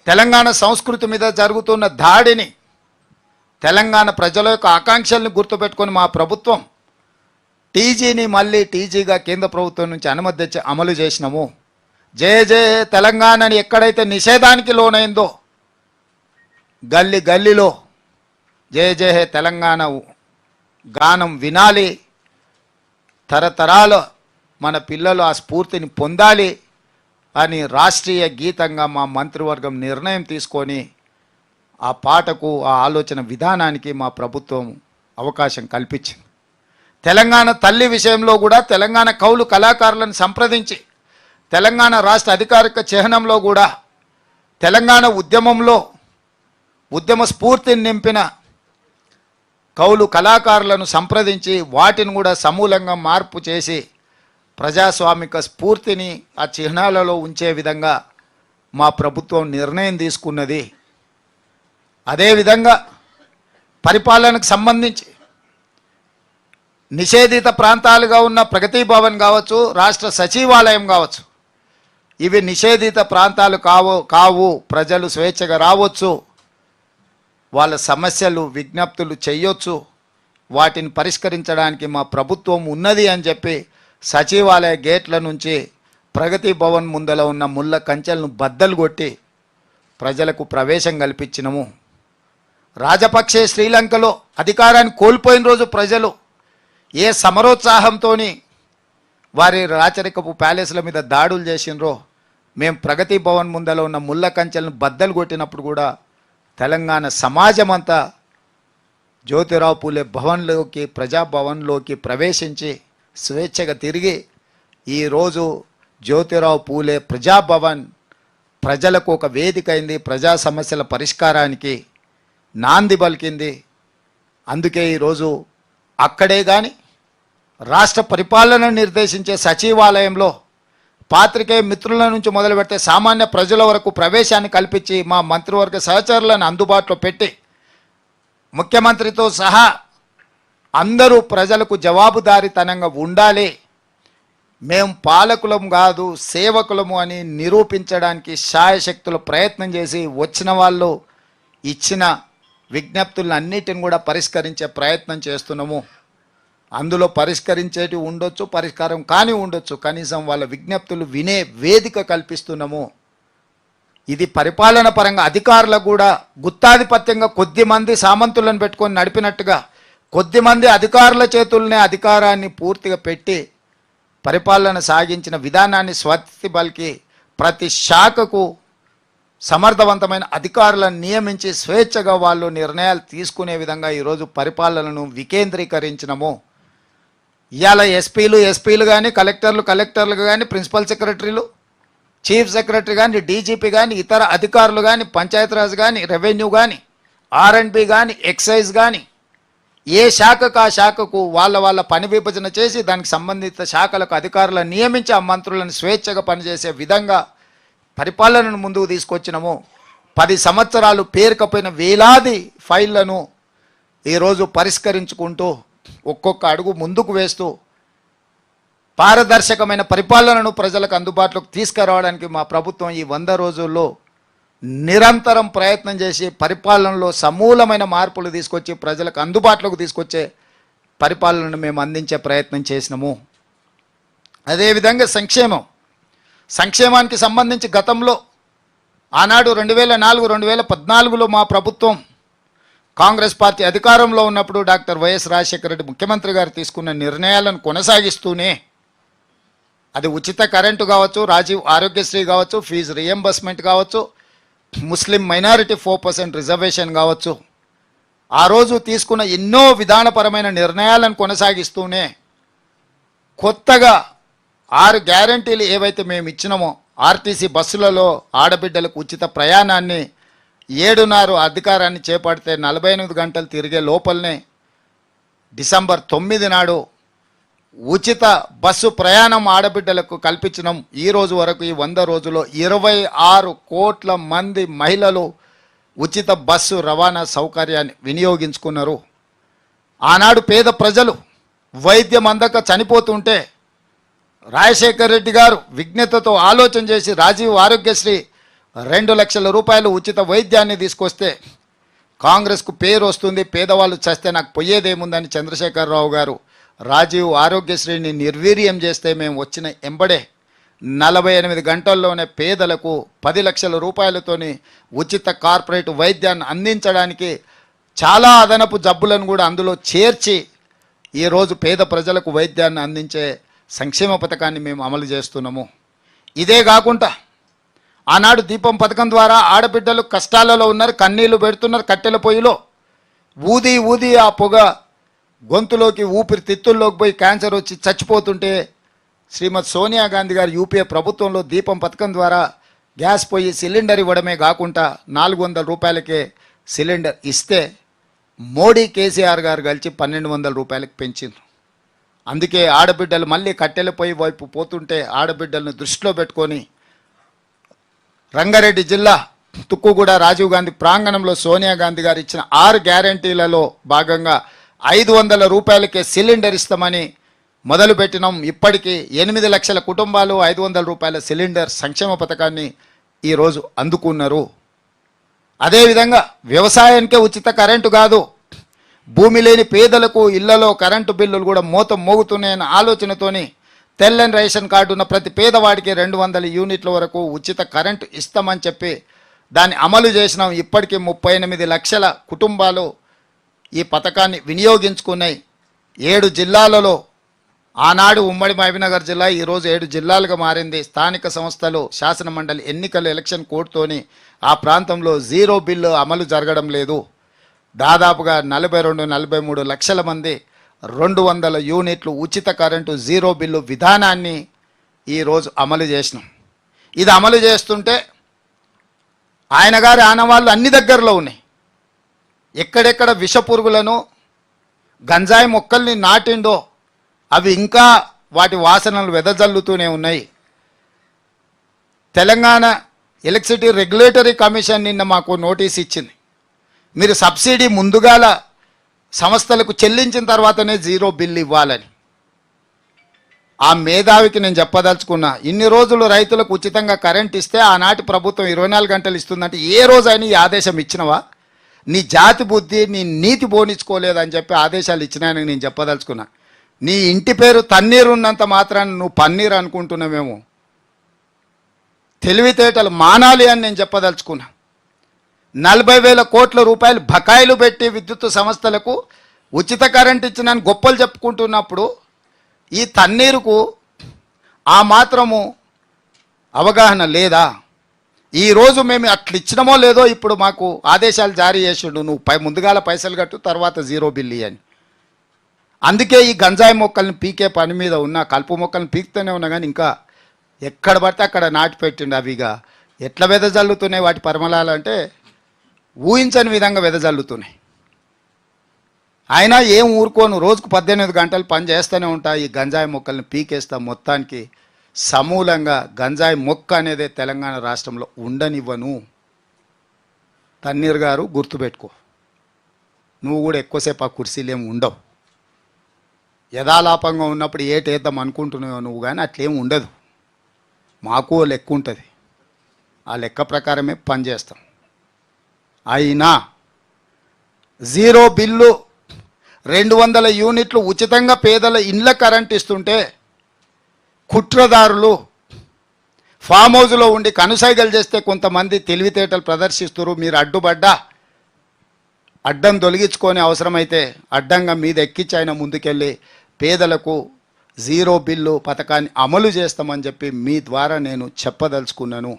తెలంగాణ సంస్కృతి మీద జరుగుతున్న దాడిని, తెలంగాణ ప్రజల యొక్క ఆకాంక్షల్ని గుర్తుపెట్టుకొని మా ప్రభుత్వం టీజీని మళ్ళీ టీజీగా కేంద్ర ప్రభుత్వం నుంచి అనుమతి తెచ్చి అమలు చేసినాము. జయ జయ తెలంగాణని ఎక్కడైతే నిషేధానికి లోనైందో గల్లీ గల్లీలో జయ జయ తెలంగాణ గానం వినాలి, తరతరాల మన పిల్లలు ఆ స్ఫూర్తిని పొందాలి అని రాష్ట్రీయ గీతంగా మా మంత్రివర్గం నిర్ణయం తీసుకొని ఆ పాటకు, ఆ ఆలోచన విధానానికి మా ప్రభుత్వం అవకాశం కల్పించింది. తెలంగాణ తల్లి విషయంలో కూడా తెలంగాణ కౌలు కళాకారులను సంప్రదించి తెలంగాణ రాష్ట్ర అధికారిక చిహ్నంలో కూడా తెలంగాణ ఉద్యమంలో ఉద్యమ స్ఫూర్తిని నింపిన కౌలు కళాకారులను సంప్రదించి వాటిని కూడా సమూలంగా మార్పు చేసి ప్రజాస్వామిక స్ఫూర్తిని ఆ చిహ్నాలలో ఉంచే విధంగా మా ప్రభుత్వం నిర్ణయం తీసుకున్నది. అదేవిధంగా పరిపాలనకు సంబంధించి నిషేధిత ప్రాంతాలుగా ఉన్న ప్రగతి భవన్ కావచ్చు, రాష్ట్ర సచివాలయం కావచ్చు, ఇవి నిషేధిత ప్రాంతాలు కావు. ప్రజలు స్వేచ్ఛగా రావచ్చు, వాళ్ళ సమస్యలు విజ్ఞప్తులు చేయొచ్చు, వాటిని పరిష్కరించడానికి మా ప్రభుత్వం ఉన్నది అని చెప్పి సచివాలయ గేట్ల నుంచి ప్రగతి భవన్ ముందల ఉన్న ముళ్ళ కంచెలను బద్దలు కొట్టి ప్రజలకు ప్రవేశం కల్పించినము. రాజపక్షే శ్రీలంకలో అధికారాన్ని కోల్పోయిన రోజు ప్రజలు ఏ సమరోత్సాహంతో వారి రాచరికపు ప్యాలెస్ల మీద దాడులు చేసినరో, మేము ప్రగతి భవన్ ముందల ఉన్న ముళ్ళ కంచెలను బద్దలు కొట్టినప్పుడు కూడా తెలంగాణ సమాజం అంతా జ్యోతిరావు పూలే భవన్లోకి, ప్రజాభవన్లోకి ప్రవేశించి స్వేచ్ఛగా తిరిగి ఈరోజు జ్యోతిరావు పూలే ప్రజాభవన్ ప్రజలకు ఒక వేదిక అయింది, ప్రజా సమస్యల పరిష్కారానికి నాంది పలికింది. అందుకే ఈరోజు అక్కడే కానీ రాష్ట్ర పరిపాలన నిర్దేశించే సచివాలయంలో పాత్రికేయ మిత్రుల నుంచి మొదలు పెడితే సామాన్య ప్రజల వరకు ప్రవేశాన్ని కల్పించి మా మంత్రివర్గ సహచరులను అందుబాటులో పెట్టి ముఖ్యమంత్రితో సహా అందరూ ప్రజలకు జవాబుదారీతనంగా ఉండాలి, మేము పాలకులం కాదు సేవకులము అని నిరూపించడానికి శాయశక్తుల ప్రయత్నం చేసి వచ్చిన వాళ్ళు ఇచ్చిన విజ్ఞప్తులన్నిటిని కూడా పరిష్కరించే ప్రయత్నం చేస్తున్నాము. అందులో పరిష్కరించేటి ఉండొచ్చు, పరిష్కారం కానీ ఉండొచ్చు, కనీసం వాళ్ళ విజ్ఞప్తులు వినే వేదిక కల్పిస్తున్నాము. ఇది పరిపాలన పరంగా అధికారులకు కూడా గుత్తాధిపత్యంగా కొద్దిమంది సామంతులను పెట్టుకొని నడిపినట్టుగా కొద్దిమంది అధికారుల చేతుల్నే అధికారాన్ని పూర్తిగా పెట్టి పరిపాలన సాగించిన విధానాన్ని స్వస్తి పలికి ప్రతి శాఖకు సమర్థవంతమైన అధికారులను నియమించి స్వేచ్ఛగా వాళ్ళు నిర్ణయాలు తీసుకునే విధంగా ఈరోజు పరిపాలనను వికేంద్రీకరించినము. ఇవాళ ఎస్పీలు కానీ కలెక్టర్లు కానీ ప్రిన్సిపల్ సెక్రటరీలు, చీఫ్ సెక్రటరీ కానీ, డీజీపీ కానీ, ఇతర అధికారులు కానీ, పంచాయతీరాజ్ కానీ, రెవెన్యూ కానీ, R&B కానీ, ఎక్సైజ్ కానీ, ఏ శాఖకు ఆ శాఖకు వాళ్ళ పని విభజన చేసి దానికి సంబంధిత శాఖలకు అధికారులను నియమించి ఆ మంత్రులను స్వేచ్ఛగా పనిచేసే విధంగా పరిపాలనను ముందుకు తీసుకొచ్చినాము. 10 సంవత్సరాలు పేరుకపోయిన వేలాది ఫైళ్లను ఈరోజు పరిష్కరించుకుంటూ ఒక్కొక్క అడుగు ముందుకు వేస్తూ పారదర్శకమైన పరిపాలనను ప్రజలకు అందుబాటులోకి తీసుకురావడానికి మా ప్రభుత్వం ఈ 100 రోజుల్లో నిరంతరం ప్రయత్నం చేసి పరిపాలనలో సమూలమైన మార్పులు తీసుకొచ్చి ప్రజలకు అందుబాటులోకి తీసుకొచ్చే పరిపాలనను మేము అందించే ప్రయత్నం చేసినాము. అదేవిధంగా సంక్షేమానికి సంబంధించి గతంలో ఆనాడు 2004-2014లో మా ప్రభుత్వం కాంగ్రెస్ పార్టీ అధికారంలో ఉన్నప్పుడు డాక్టర్ వైఎస్ రాజశేఖర రెడ్డి ముఖ్యమంత్రి గారు తీసుకున్న నిర్ణయాలను కొనసాగిస్తూనే అది ఉచిత కరెంటు కావచ్చు, రాజీవ్ ఆరోగ్యశ్రీ కావచ్చు, ఫీజు రియంబర్స్మెంట్ కావచ్చు, ముస్లిం మైనారిటీ 4% రిజర్వేషన్ కావచ్చు, ఆ రోజు తీసుకున్న ఎన్నో విధానపరమైన నిర్ణయాలను కొనసాగిస్తూనే కొత్తగా 6 గ్యారంటీలు ఏవైతే మేము ఇచ్చినామో ఆర్టీసీ బస్సులలో ఆడబిడ్డలకు ఉచిత ప్రయాణాన్ని 7.5 అధికారాన్ని చేపడితే 48 గంటలు తిరిగే లోపలనే డిసెంబర్ 9 నాడు ఉచిత బస్సు ప్రయాణం ఆడబిడ్డలకు కల్పించడం. ఈ రోజు వరకు ఈ 100 రోజుల్లో 26 కోట్ల మంది మహిళలు ఉచిత బస్సు రవాణా సౌకర్యాన్ని వినియోగించుకున్నారు. ఆనాడు పేద ప్రజలు వైద్యం అందక చనిపోతుంటే రాజశేఖర రెడ్డి గారు విజ్ఞతతో ఆలోచన చేసి రాజీవ్ ఆరోగ్యశ్రీ 2 లక్షల రూపాయలు ఉచిత వైద్యాన్ని తీసుకొస్తే కాంగ్రెస్కు పేరు వస్తుంది, పేదవాళ్ళు చస్తే నాకు పోయేదేముందని చంద్రశేఖరరావు గారు రాజీవ్ ఆరోగ్యశ్రీని నిర్వీర్యం చేస్తే మేము వచ్చిన ఎంబడే 48 గంటల్లోనే పేదలకు 10 లక్షల రూపాయలతోని ఉచిత కార్పొరేట్ వైద్యాన్ని అందించడానికి చాలా అదనపు జబ్బులను కూడా అందులో చేర్చి ఈరోజు పేద ప్రజలకు వైద్యాన్ని అందించే సంక్షేమ పథకాన్ని మేము అమలు చేస్తున్నాము. ఇదే కాకుండా ఆనాడు దీపం పథకం ద్వారా ఆడబిడ్డలు కష్టాలలో ఉన్నారు, కన్నీళ్లు పెడుతున్నారు, కట్టెల పొయ్యిలో ఊది ఊది ఆ పొగ గొంతులోకి ఊపిరితిత్తుల్లోకి పోయి క్యాన్సర్ వచ్చి చచ్చిపోతుంటే శ్రీమతి సోనియా గాంధీ గారు యూపీఏ ప్రభుత్వంలో దీపం పథకం ద్వారా గ్యాస్ పొయ్యి సిలిండర్ ఇవ్వడమే కాకుండా 400 రూపాయలకే సిలిండర్ ఇస్తే మోడీ కేసీఆర్ గారు కలిసి 1200 రూపాయలకు పెంచింది. అందుకే ఆడబిడ్డలు మళ్ళీ కట్టెల పొయ్యి వైపు పోతుంటే ఆడబిడ్డలను దృష్టిలో పెట్టుకొని రంగారెడ్డి జిల్లా తుక్కుగూడ రాజీవ్ గాంధీ ప్రాంగణంలో సోనియా గాంధీ గారు ఇచ్చిన 6 గ్యారంటీలలో భాగంగా 500 రూపాయలకే సిలిండర్ ఇస్తామని మొదలుపెట్టినాం. ఇప్పటికీ 8 లక్షల కుటుంబాలు 500 రూపాయల సిలిండర్ సంక్షేమ పథకాన్ని ఈరోజు అందుకున్నారు. అదేవిధంగా వ్యవసాయానికే ఉచిత కరెంటు కాదు, భూమి లేని పేదలకు ఇళ్లలో కరెంటు బిల్లులు కూడా మోగుతున్నాయన్న ఆలోచనతోని తెల్లని రేషన్ కార్డు ఉన్న ప్రతి పేదవాడికి 200 యూనిట్ల వరకు ఉచిత కరెంటు ఇస్తామని చెప్పి దాన్ని అమలు చేసినాం. ఇప్పటికీ 38 లక్షల కుటుంబాలు ఈ పథకాన్ని వినియోగించుకున్నాయి. 7 జిల్లాలలో ఆనాడు ఉమ్మడి మహబూబ్నగర్ జిల్లా ఈరోజు 7 జిల్లాలుగా మారింది. స్థానిక సంస్థలు శాసనమండలి ఎన్నికల ఎలక్షన్ కోడ్తోని ఆ ప్రాంతంలో జీరో బిల్లు అమలు జరగడం లేదు. దాదాపుగా 42-43 లక్షల మంది 200 యూనిట్లు ఉచిత కరెంటు జీరో బిల్లు విధానాన్ని ఈరోజు అమలు చేసినాం. ఇది అమలు చేస్తుంటే ఆయన గారి ఆనవాళ్ళు అన్ని దగ్గరలో ఉన్నాయి. ఎక్కడెక్కడ విష పురుగులను గంజాయి మొక్కల్ని నాటిండో అవి ఇంకా వాటి వాసనలు వెదజల్లుతూనే ఉన్నాయి. తెలంగాణ ఎలక్ట్రిసిటీ రెగ్యులేటరీ కమిషన్ నిన్న మాకు నోటీస్ ఇచ్చింది. మీరు సబ్సిడీ ముందుగాల సంస్థలకు చెల్లించిన తర్వాతనే జీరో బిల్ ఇవ్వాలని. ఆ మేధావికి నేను చెప్పదలుచుకున్నా, ఇన్ని రోజులు రైతులకు ఉచితంగా కరెంట్ ఇస్తే ఆనాటి ప్రభుత్వం 24 గంటలు ఇస్తుందంటే ఏ రోజైనా ఈ ఆదేశం ఇచ్చినవా? నీ జాతి బుద్ధి నీ నీతి బోనించుకోలేదని చెప్పి ఆదేశాలు ఇచ్చినాయని నేను చెప్పదలుచుకున్నా. నీ ఇంటి పేరు తన్నీరు ఉన్నంత మాత్రాన్ని నువ్వు పన్నీరు అనుకుంటున్నావేమో. తెలివితేటలు మానాలి అని నేను చెప్పదలుచుకున్నా. 40,000 కోట్ల రూపాయలు బకాయిలు పెట్టి విద్యుత్ సంస్థలకు ఉచిత కరెంట్ ఇచ్చినని గొప్పలు చెప్పుకుంటున్నప్పుడు ఈ తన్నీరుకు ఆ మాత్రము అవగాహన లేదా? ఈరోజు మేము అట్లా ఇచ్చినమో లేదో ఇప్పుడు మాకు ఆదేశాలు జారీ చేసిండు, నువ్వు ముందుగాల పైసలు కట్టు తర్వాత జీరో బిల్లు అని. అందుకే ఈ గంజాయి మొక్కల్ని పీకే పని మీద ఉన్న, కలుపు మొక్కల్ని పీకుతూనే ఉన్నా కానీ ఇంకా ఎక్కడ పడితే అక్కడ నాటి పెట్టిండు. అవిగా ఎట్లా వెదజల్లుతున్నాయి వాటి పరిమళాలంటే ఊహించని విధంగా వెదజల్లుతున్నాయి. అయినా ఏం ఊరుకోను, రోజుకు 18 గంటలు పని చేస్తూనే ఉంటా. ఈ గంజాయి మొక్కల్ని పీకేస్తా, మొత్తానికి సమూలంగా గంజాయి మొక్క అనేది తెలంగాణ రాష్ట్రంలో ఉండనివ్వను. తన్నీర్ గారు గుర్తుపెట్టుకో, నువ్వు కూడా ఎక్కువసేపు ఆ కుర్చీలేం ఉండవు. యథాలాపంగా ఉన్నప్పుడు ఏటేద్దాం అనుకుంటున్నావు నువ్వు, కానీ అట్లేం ఉండదు. మాకు లెక్క ఉంటుంది, ఆ లెక్క ప్రకారమే పనిచేస్తాం. అయినా జీరో బిల్లు 200 యూనిట్లు ఉచితంగా పేదల ఇండ్ల కరెంట్ ఇస్తుంటే కుట్రదారులు ఫామ్ హౌస్లో ఉండి కనుసైగలు చేస్తే కొంతమంది తెలివితేటలు ప్రదర్శిస్తారు. మీరు అడ్డుపడ్డా అడ్డం తొలగించుకొని అవసరమైతే అడ్డంగా మీద ఎక్కించి ఆయన ముందుకెళ్ళి పేదలకు జీరో బిల్లు పథకాన్ని అమలు చేస్తామని చెప్పి మీ ద్వారా నేను చెప్పదలుచుకున్నాను.